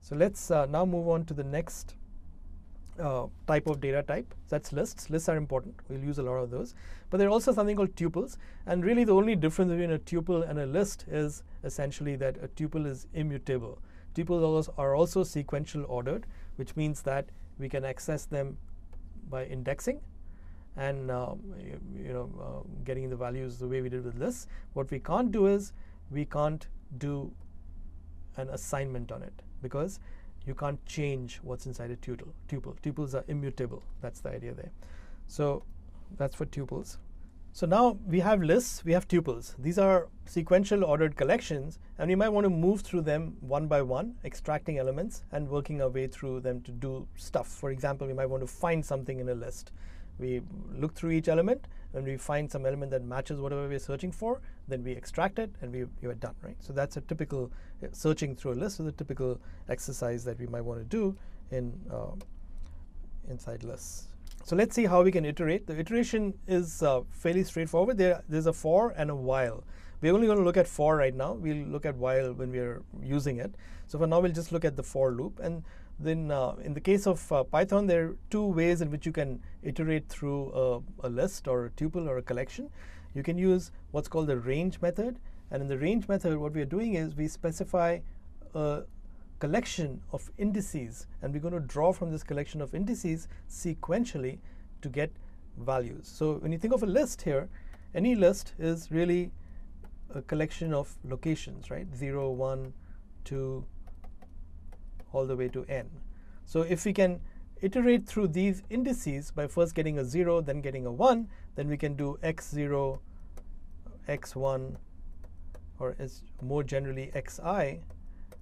So let's now move on to the next type of data type. That's lists. Lists are important. We'll use a lot of those. But there's also something called tuples. And really the only difference between a tuple and a list is essentially that a tuple is immutable. Tuples are also sequential ordered, which means that we can access them by indexing and getting the values the way we did with lists. What we can't do is we can't do an assignment on it, because you can't change what's inside a tuple. Tuples are immutable. That's the idea there. So that's for tuples. So now we have lists, we have tuples. These are sequential ordered collections, and we might want to move through them one by one, extracting elements and working our way through them to do stuff. For example, we might want to find something in a list. We look through each element, and we find some element that matches whatever we're searching for, then we extract it, and we are done, right? So that's a typical searching through a list is a typical exercise that we might want to do in inside lists. So let's see how we can iterate. The iteration is fairly straightforward. There's a for and a while. We're only going to look at for right now. We'll look at while when we're using it. So for now, we'll just look at the for loop. And then in the case of Python, there are two ways in which you can iterate through a list or a tuple or a collection. You can use what's called the range method. And in the range method, what we're doing is we specify a collection of indices, and we're going to draw from this collection of indices sequentially to get values. So when you think of a list here, any list is really a collection of locations, right? 0, 1, 2, all the way to n. So if we can iterate through these indices by first getting a 0, then getting a 1, then we can do x0, x1, or as more generally xi,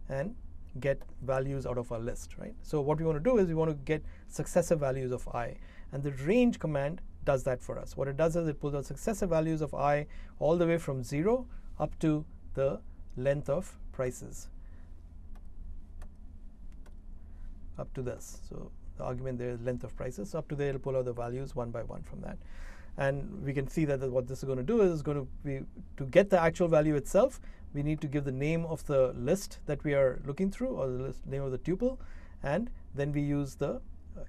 and get values out of our list, right? So what we want to do is we want to get successive values of I, and the range command does that for us. What it does is it pulls out successive values of I all the way from 0 up to the length of prices, up to this. So the argument there is length of prices. So up to there, it'll pull out the values one by one from that. And we can see that what this is going to do is going to be, to get the actual value itself, we need to give the name of the list that we are looking through, or the name of the tuple, and then we use the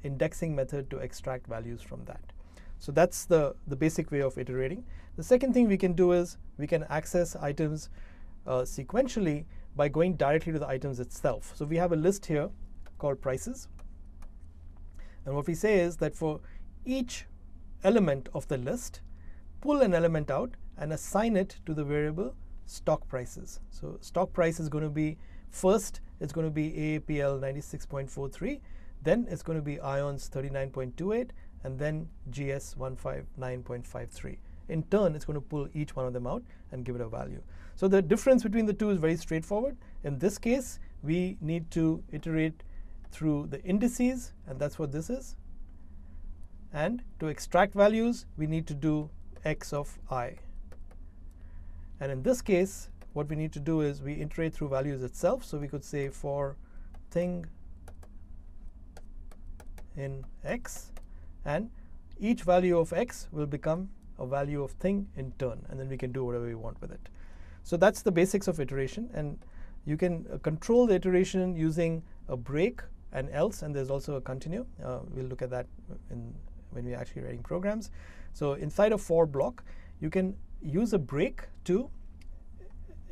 indexing method to extract values from that. So that's the basic way of iterating. The second thing we can do is we can access items sequentially by going directly to the items itself. So we have a list here called prices, and what we say is that for each element of the list, pull an element out and assign it to the variable stock prices. So stock price is going to be, first it's going to be AAPL 96.43, then it's going to be IONS 39.28, and then GS 159.53. In turn, it's going to pull each one of them out and give it a value. So the difference between the two is very straightforward. In this case, we need to iterate through the indices, and that's what this is. And to extract values, we need to do x of I. And in this case, what we need to do is we iterate through values itself. So we could say for thing in x, and each value of x will become a value of thing in turn, and then we can do whatever we want with it. So that's the basics of iteration, and you can control the iteration using a break and else, and there's also a continue. We'll look at that when we're actually writing programs. So inside a for block, you can use a break to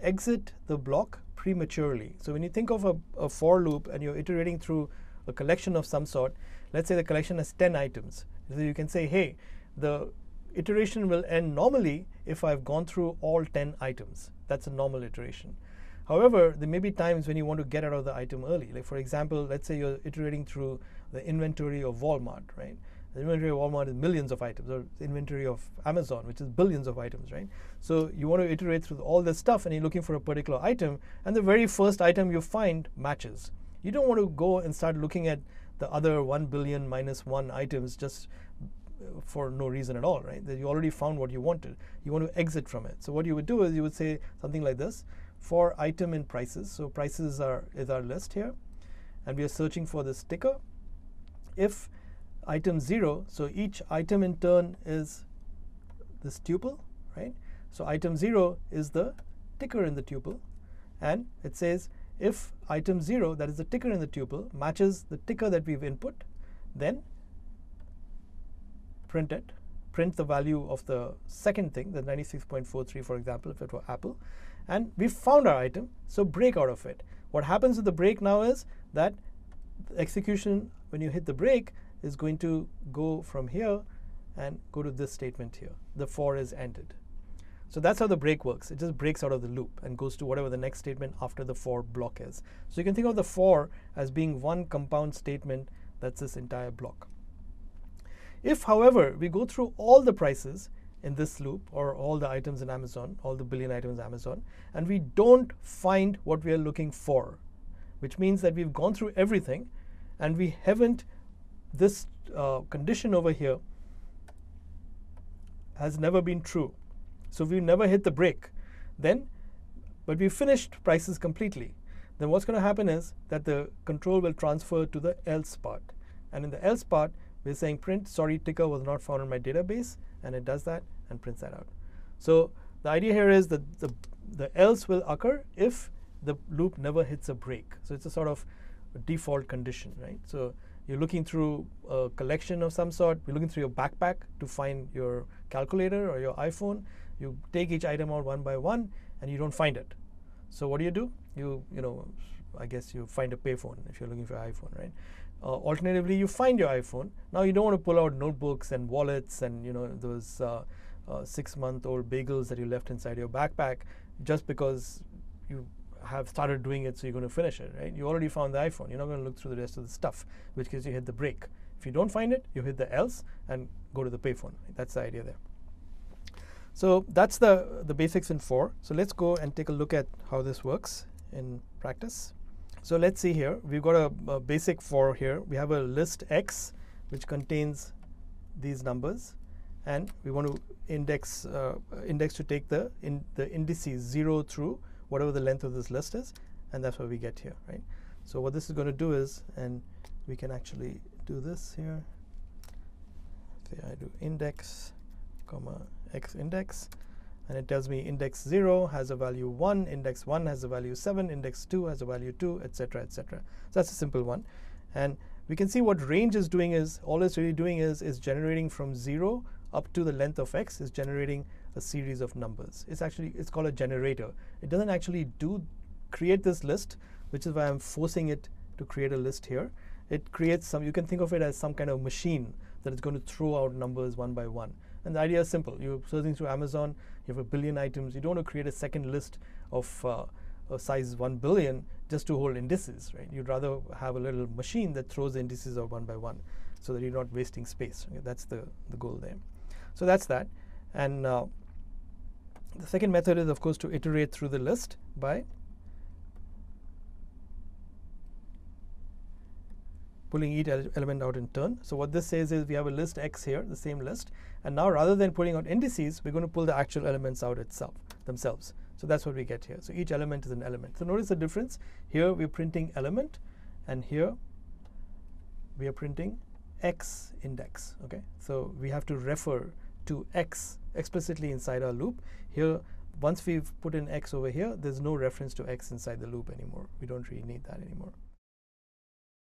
exit the block prematurely. So when you think of a for loop and you're iterating through a collection of some sort, let's say the collection has 10 items. So you can say, hey, the iteration will end normally if I've gone through all 10 items. That's a normal iteration. However, there may be times when you want to get out of the item early. Like for example, let's say you're iterating through the inventory of Walmart, right? The inventory of Walmart is millions of items, or the inventory of Amazon, which is billions of items, right? So you want to iterate through all this stuff, and you're looking for a particular item, and the very first item you find matches. You don't want to go and start looking at the other 1 billion minus 1 items just for no reason at all, right? That you already found what you wanted. You want to exit from it. So what you would do is you would say something like this: for item in prices. So prices is our list here, and we are searching for this ticker. If item 0, so each item in turn is this tuple, right? So item 0 is the ticker in the tuple, and it says if item 0, that is the ticker in the tuple, matches the ticker that we've input, then print it. Print the value of the second thing, the 96.43, for example, if it were Apple. And we found our item, so break out of it. What happens with the break now is that the execution, when you hit the break, is going to go from here and go to this statement here. The for is ended. So that's how the break works. It just breaks out of the loop and goes to whatever the next statement after the for block is. So you can think of the for as being one compound statement that's this entire block. If, however, we go through all the prices in this loop, or all the items in Amazon, all the billion items in Amazon, and we don't find what we are looking for, which means that we've gone through everything and we haven't, this condition over here has never been true. So we've never hit the break. Then, but we've finished prices completely. Then what's going to happen is that the control will transfer to the else part. And in the else part, we're saying print, sorry, ticker was not found in my database, and it does that and prints that out. So the idea here is that the else will occur if the loop never hits a break. So it's a sort of a default condition, right? So you're looking through a collection of some sort. You're looking through your backpack to find your calculator or your iPhone. You take each item out one by one, and you don't find it. So what do? You know, I guess you find a payphone if you're looking for an iPhone, right? Alternatively, you find your iPhone. Now you don't want to pull out notebooks and wallets and those 6-month-old bagels that you left inside your backpack just because you have started doing it, so you're going to finish it, right? You already found the iPhone. You're not going to look through the rest of the stuff, which case you hit the break. If you don't find it, you hit the else and go to the payphone. That's the idea there. So that's the basics in for. So let's go and take a look at how this works in practice. So let's see here. We've got a basic for here. We have a list X which contains these numbers, and we want to index to take the indices 0 through whatever the length of this list is, and that's what we get here, right? So what this is going to do is, and we can actually do this here. Say I do index, comma X index, and it tells me index 0 has a value 1, index 1 has a value 7, index 2 has a value 2, etc., etc. So that's a simple one. And we can see what range is doing is, all it's really doing is generating from 0 up to the length of X, is generating a series of numbers. It's called a generator. It doesn't actually create this list, which is why I'm forcing it to create a list here. It creates some, you can think of it as some kind of machine that is going to throw out numbers one by one. And the idea is simple. You're searching through Amazon, you have a billion items. You don't want to create a second list of size 1 billion just to hold indices, right? You'd rather have a little machine that throws the indices out one by one so that you're not wasting space. Okay? That's the goal there. So that's that. And the second method is, of course, to iterate through the list by pulling each element out in turn. So what this says is we have a list X here, the same list, and now rather than pulling out indices, we're going to pull the actual elements out themselves. So that's what we get here. So each element is an element. So notice the difference. Here we're printing element, and here we are printing X index. Okay, so we have to refer to X explicitly inside our loop. Here, once we've put in X over here, there's no reference to X inside the loop anymore. We don't really need that anymore.